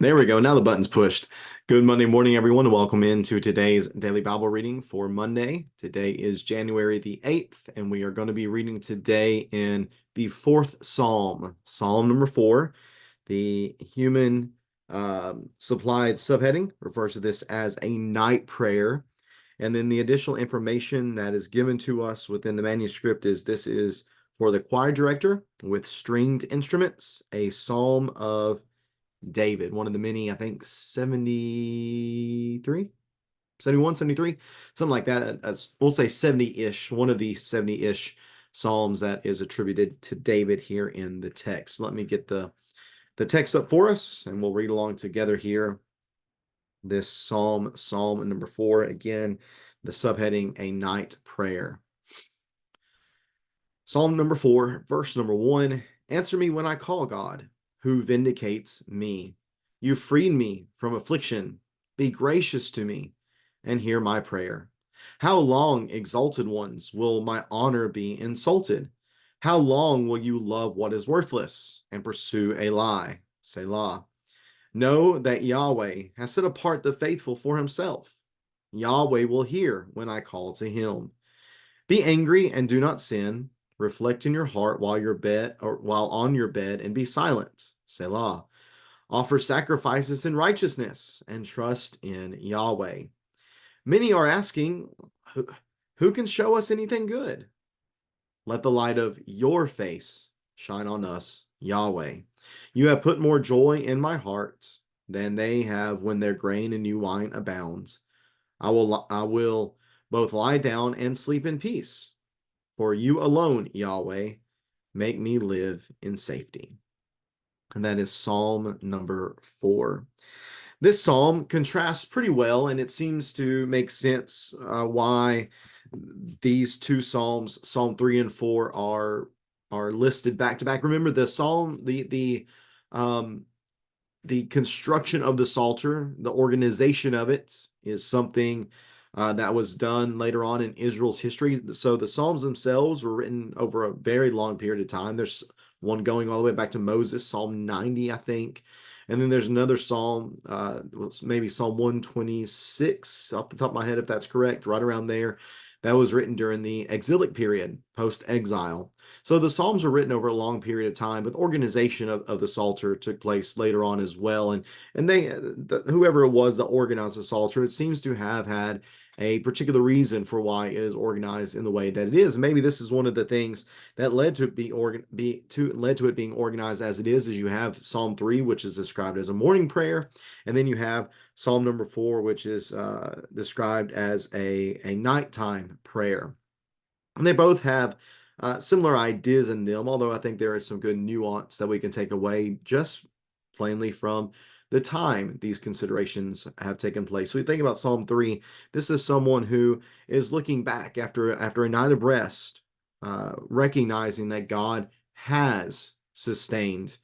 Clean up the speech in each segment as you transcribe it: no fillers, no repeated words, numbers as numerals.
There we go. Now the button's pushed. Good Monday morning, everyone. Welcome into today's daily Bible reading for Monday. Today is January the 8th, and we are going to be reading today in the fourth Psalm, Psalm number 4. The human supplied subheading refers to this as a night prayer. And then the additional information that is given to us within the manuscript is this is for the choir director with stringed instruments, a psalm of David, one of the many, I think 73, 71, 73, something like that. As we'll say 70-ish, one of the 70-ish Psalms that is attributed to David here in the text. Let me get the text up for us and we'll read along together here. This Psalm number 4, again, the subheading, a night prayer. Psalm number 4, verse number 1. Answer me when I call, God, who vindicates me. You freed me from affliction. Be gracious to me and hear my prayer. How long, exalted ones, will my honor be insulted? How long will you love what is worthless and pursue a lie? Selah. Know that Yahweh has set apart the faithful for himself. Yahweh will hear when I call to him. Be angry and do not sin. Reflect in your heart while on your bed and be silent. Selah. Offer sacrifices in righteousness and trust in Yahweh. Many are asking, who can show us anything good? Let the light of your face shine on us, Yahweh. You have put more joy in my heart than they have when their grain and new wine abounds. I will both lie down and sleep in peace. For you alone, Yahweh, make me live in safety. And that is Psalm number 4. This psalm contrasts pretty well, and it seems to make sense why these two psalms, Psalm 3 and 4, are listed back to back. Remember, the psalm, the construction of the Psalter, the organization of it, is something that was done later on in Israel's history. So the Psalms themselves were written over a very long period of time. There's one going all the way back to Moses, Psalm 90, I think. And then there's another Psalm, maybe Psalm 126, off the top of my head, if that's correct, right around there. That was written during the exilic period, post-exile. So the Psalms were written over a long period of time, but organization of the Psalter took place later on as well. And whoever it was that organized the Psalter, it seems to have had a particular reason for why it is organized in the way that it is. Maybe this is one of the things that led to it being organized as it is you have Psalm 3, which is described as a morning prayer, and then you have Psalm number 4, which is described as a nighttime prayer. And they both have similar ideas in them, although I think there is some good nuance that we can take away just plainly from the time these considerations have taken place. So we think about Psalm 3. This is someone who is looking back after a night of rest, recognizing that God has sustained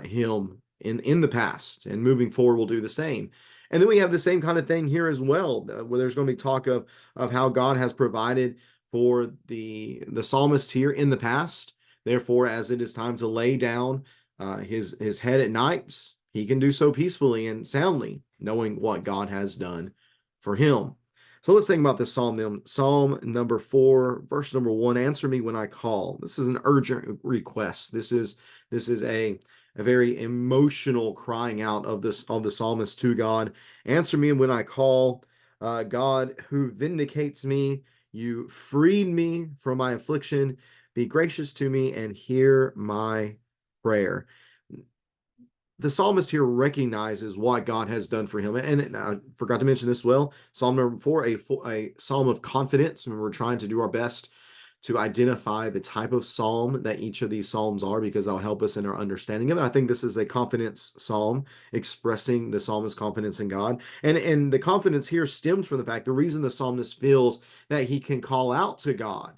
him in the past, and moving forward will do the same. And then we have the same kind of thing here as well, where there's going to be talk of how God has provided for the psalmist here in the past. Therefore, as it is time to lay down his head at night, he can do so peacefully and soundly, knowing what God has done for him. So let's think about this psalm then. Psalm number 4, verse number 1. Answer me when I call. This is an urgent request. This is a very emotional crying out of the psalmist to God. Answer me when I call. God who vindicates me. You freed me from my affliction. Be gracious to me and hear my prayer. The psalmist here recognizes what God has done for him. And I forgot to mention this as well. Psalm number 4, a psalm of confidence. And we're trying to do our best to identify the type of psalm that each of these psalms are, because they'll help us in our understanding of it. I think this is a confidence psalm expressing the psalmist's confidence in God. And the confidence here stems from the fact, the reason the psalmist feels that he can call out to God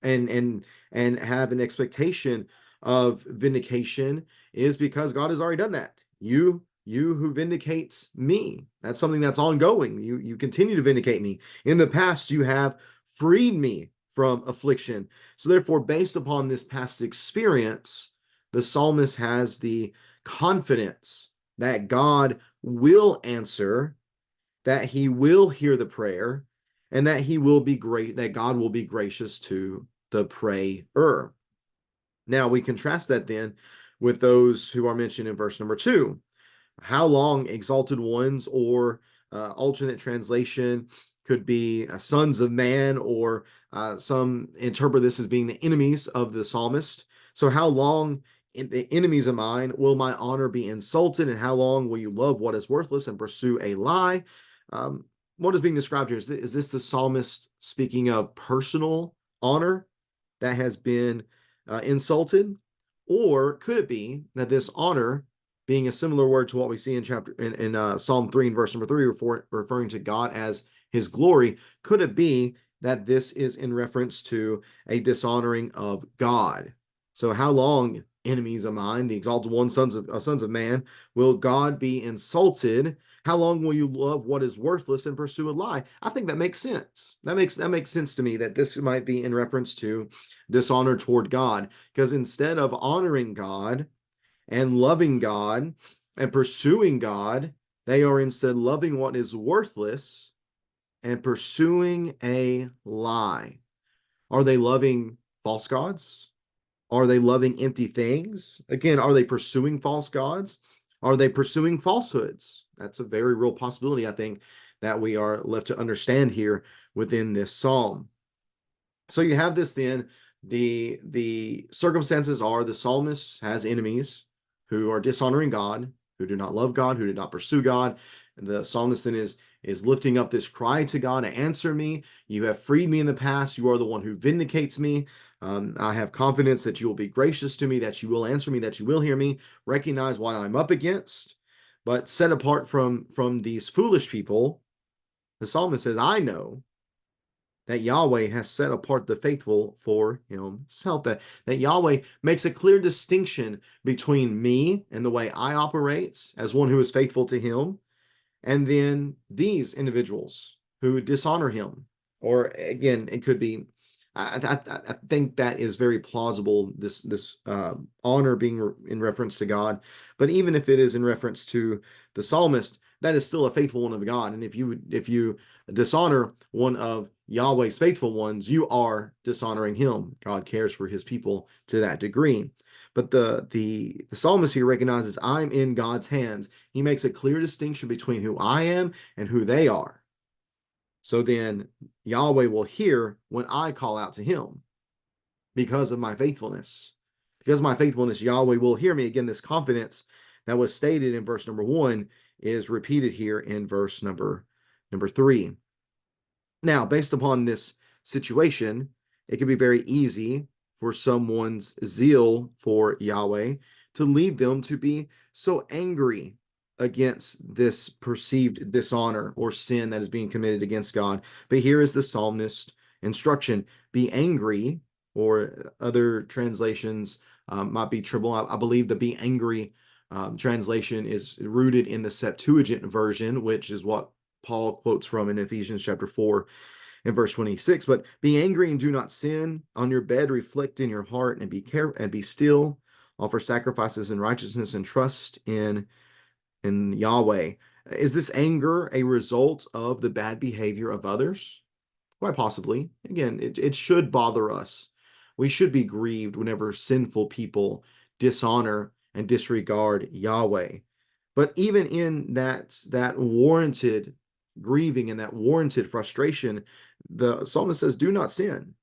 and have an expectation of vindication is because God has already done that. You who vindicates me. That's something that's ongoing. You continue to vindicate me. In the past, you have freed me from affliction. So therefore, based upon this past experience, the psalmist has the confidence that God will answer, that he will hear the prayer, and that he will be great, that God will be gracious to the prayer. Now we contrast that then with those who are mentioned in verse number 2. How long exalted ones, or alternate translation could be sons of man, or some interpret this as being the enemies of the psalmist. So how long, the enemies of mine, will my honor be insulted, and how long will you love what is worthless and pursue a lie? Um, what is being described here? Is this the psalmist speaking of personal honor that has been insulted? Or could it be that this honor, being a similar word to what we see in Psalm 3 and verse number 3, referring to God as his glory, could it be that this is in reference to a dishonoring of God? So how long, enemies of mine, the exalted ones, sons of man, will God be insulted? How long will you love what is worthless and pursue a lie? I think that makes sense. That makes sense to me, that this might be in reference to dishonor toward God, because instead of honoring God and loving God and pursuing God, they are instead loving what is worthless and pursuing a lie. Are they loving false gods? Are they loving empty things? Again, are they pursuing false gods? Are they pursuing falsehoods? That's a very real possibility, I think, that we are left to understand here within this psalm. So you have this then, the circumstances are the psalmist has enemies who are dishonoring God, who do not love God, who do not pursue God. And the psalmist then is lifting up this cry to God, answer me. You have freed me in the past. You are the one who vindicates me. I have confidence that you will be gracious to me, that you will answer me, that you will hear me, recognize what I'm up against. But set apart from these foolish people, the psalmist says, I know that Yahweh has set apart the faithful for himself, that Yahweh makes a clear distinction between me and the way I operate as one who is faithful to him, and then these individuals who dishonor him. Or again, it could be, I think that is very plausible, this honor being in reference to God. But even if it is in reference to the psalmist, that is still a faithful one of God. And if you dishonor one of Yahweh's faithful ones, you are dishonoring him. God cares for his people to that degree. But the psalmist here recognizes, I'm in God's hands. He makes a clear distinction between who I am and who they are. So then Yahweh will hear when I call out to him because of my faithfulness. Because of my faithfulness, Yahweh will hear me. Again, this confidence that was stated in verse number 1 is repeated here in verse number 3. Now, based upon this situation, it can be very easy for someone's zeal for Yahweh to lead them to be so angry against this perceived dishonor or sin that is being committed against God. But here is the psalmist's instruction: be angry, or other translations might be triple. I believe the be angry translation is rooted in the Septuagint version, which is what Paul quotes from in Ephesians chapter 4 and verse 26. But be angry and do not sin. On your bed reflect in your heart and be still. Offer sacrifices in righteousness and trust in Yahweh. Is this anger a result of the bad behavior of others? Quite possibly. Again, it should bother us. We should be grieved whenever sinful people dishonor and disregard Yahweh. But even in that warranted grieving and that warranted frustration, the psalmist says, do not sin.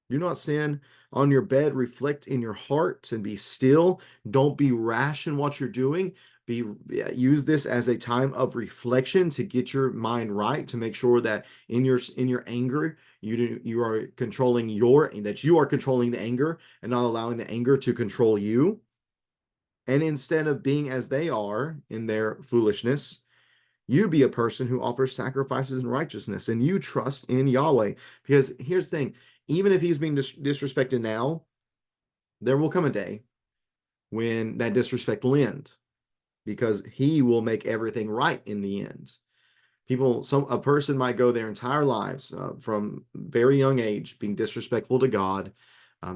Do not sin. On your bed, reflect in your heart and be still. Don't be rash in what you're doing. Use this as a time of reflection to get your mind right, to make sure that in your anger you are controlling the anger and not allowing the anger to control you. And instead of being as they are in their foolishness, you be a person who offers sacrifices in righteousness, and you trust in Yahweh. Because here's the thing, even if he's being disrespected now, there will come a day when that disrespect will end, because he will make everything right in the end. A person might go their entire lives from very young age being disrespectful to God,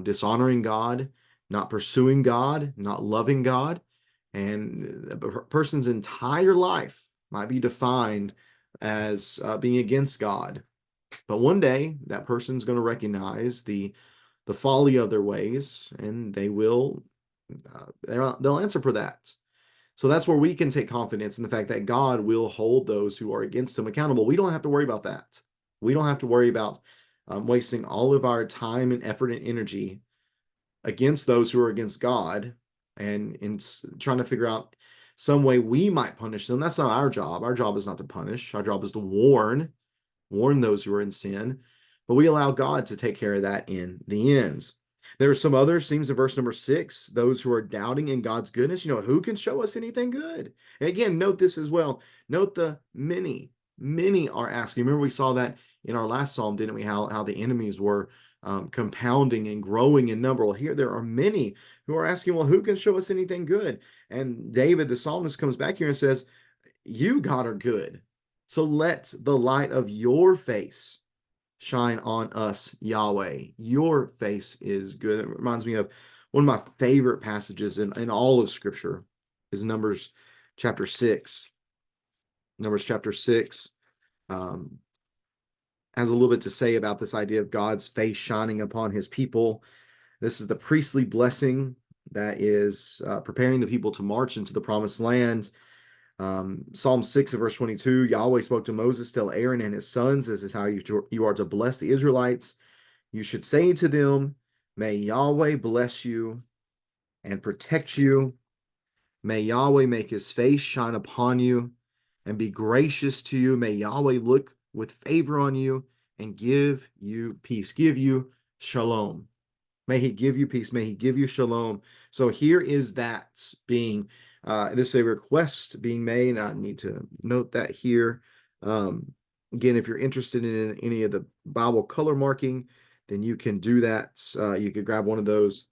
dishonoring God, not pursuing God, not loving God. And a person's entire life might be defined as being against God. But one day that person's going to recognize the folly of their ways, and they'll answer for that. So that's where we can take confidence in the fact that God will hold those who are against him accountable. We don't have to worry about that. We don't have to worry about wasting all of our time and effort and energy against those who are against God and in trying to figure out some way we might punish them. That's not our job. Our job is not to punish. Our job is to warn those who are in sin, but we allow God to take care of that in the ends. There are some others, seems in verse number 6, those who are doubting in God's goodness. Who can show us anything good? And again, note this as well. Note the many, many are asking. Remember, we saw that in our last psalm, didn't we? How the enemies were compounding and growing in number. Well, here there are many who are asking, well, who can show us anything good? And David, the psalmist, comes back here and says, you, God, are good. So let the light of your face shine on us, Yahweh. Your face is good. It reminds me of one of my favorite passages in all of Scripture is Numbers chapter 6. Numbers chapter 6 has a little bit to say about this idea of God's face shining upon his people. This is the priestly blessing that is preparing the people to march into the promised land. Psalm 6 verse 22, Yahweh spoke to Moses, tell Aaron and his sons, this is how you are to bless the Israelites. You should say to them, may Yahweh bless you and protect you. May Yahweh make his face shine upon you and be gracious to you. May Yahweh look with favor on you and give you peace, give you shalom. May he give you peace. May he give you shalom. So here is that being, this is a request being made. I need to note that here. Again, if you're interested in any of the Bible color marking, then you can do that. You could grab one of those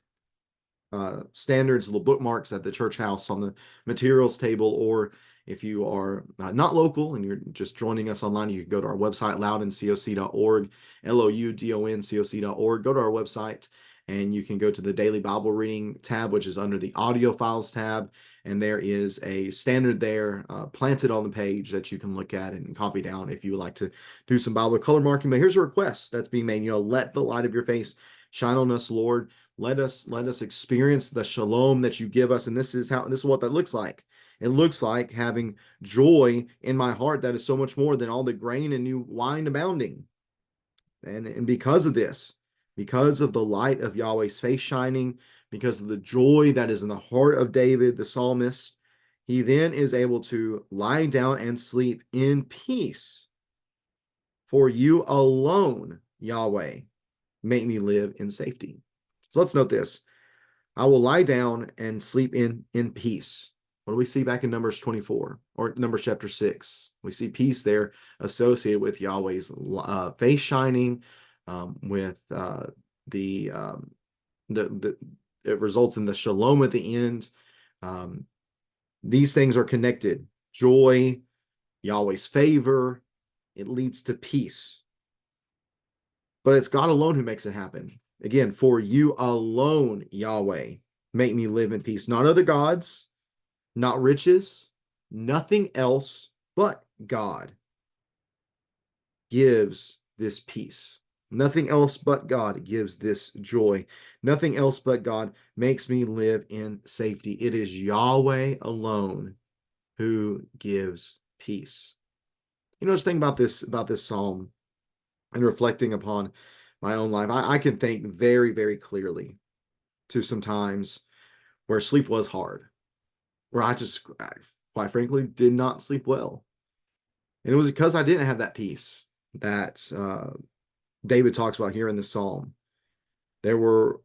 standards, little bookmarks at the church house on the materials table, or if you are not local and you're just joining us online, you can go to our website, loudoncoc.org, loudoncoc.org. Go to our website and you can go to the daily Bible reading tab, which is under the audio files tab. And there is a standard there planted on the page that you can look at and copy down if you would like to do some Bible color marking. But here's a request that's being made. Let the light of your face shine on us, Lord. Let us experience the shalom that you give us. And this is what that looks like. It looks like having joy in my heart that is so much more than all the grain and new wine abounding. And because of this, because of the light of Yahweh's face shining, because of the joy that is in the heart of David, the psalmist, he then is able to lie down and sleep in peace. For you alone, Yahweh, make me live in safety. So let's note this. I will lie down and sleep in peace. What do we see back in Numbers 24 or Numbers chapter 6? We see peace there associated with Yahweh's face shining, with it results in the shalom at the end. These things are connected. Joy, Yahweh's favor, it leads to peace. But it's God alone who makes it happen. Again, for you alone, Yahweh, make me live in peace. Not other gods, not riches, nothing else but God gives this peace. Nothing else but God gives this joy. Nothing else but God makes me live in safety. It is Yahweh alone who gives peace. Just think about this psalm and reflecting upon my own life. I can think very, very clearly to some times where sleep was hard, where I quite frankly, did not sleep well. And it was because I didn't have that peace that David talks about here in the psalm. There were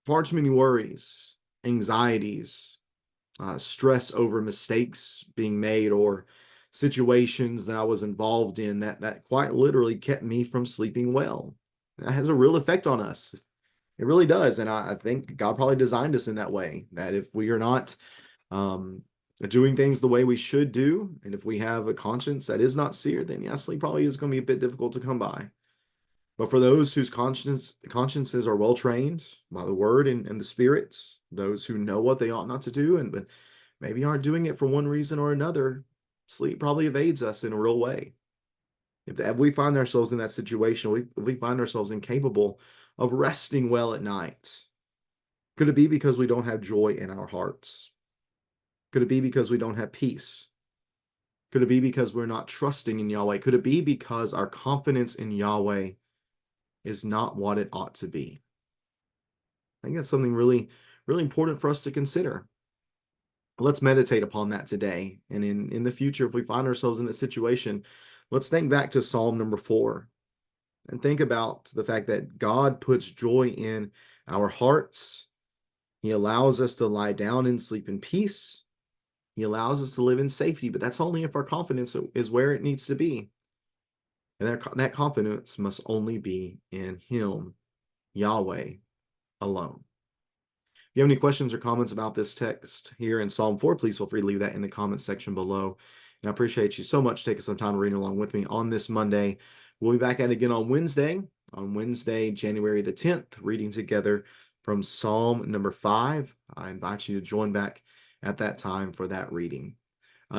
far too many worries, anxieties, stress over mistakes being made or situations that I was involved in that quite literally kept me from sleeping well. That has a real effect on us. It really does. And I think God probably designed us in that way, that if we are not doing things the way we should do, and if we have a conscience that is not seared, then yes, sleep probably is going to be a bit difficult to come by. But for those whose consciences are well trained by the word and the spirit, those who know what they ought not to do and maybe aren't doing it for one reason or another, sleep probably evades us in a real way. If we find ourselves in that situation, if we find ourselves incapable of resting well at night, could it be because we don't have joy in our hearts? Could it be because we don't have peace? Could it be because we're not trusting in Yahweh? Could it be because our confidence in Yahweh is not what it ought to be? I think that's something really, really important for us to consider. Let's meditate upon that today. And in the future, if we find ourselves in that situation, let's think back to Psalm number 4 and think about the fact that God puts joy in our hearts. He allows us to lie down and sleep in peace. He allows us to live in safety, but that's only if our confidence is where it needs to be. And that confidence must only be in Him, Yahweh, alone. If you have any questions or comments about this text here in Psalm 4, please feel free to leave that in the comments section below. And I appreciate you so much taking some time reading along with me on this Monday. We'll be back at it again on Wednesday, January the 10th, reading together from Psalm number 5. I invite you to join back at that time for that reading.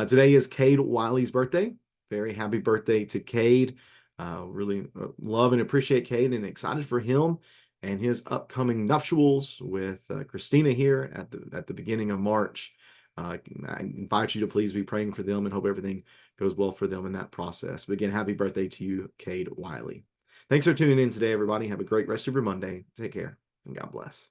Today is Cade Wiley's birthday. Very happy birthday to Cade. Really love and appreciate Cade and excited for him and his upcoming nuptials with Christina here at the beginning of March. I invite you to please be praying for them and hope everything goes well for them in that process. But again, happy birthday to you, Cade Wiley. Thanks for tuning in today, everybody. Have a great rest of your Monday. Take care and God bless.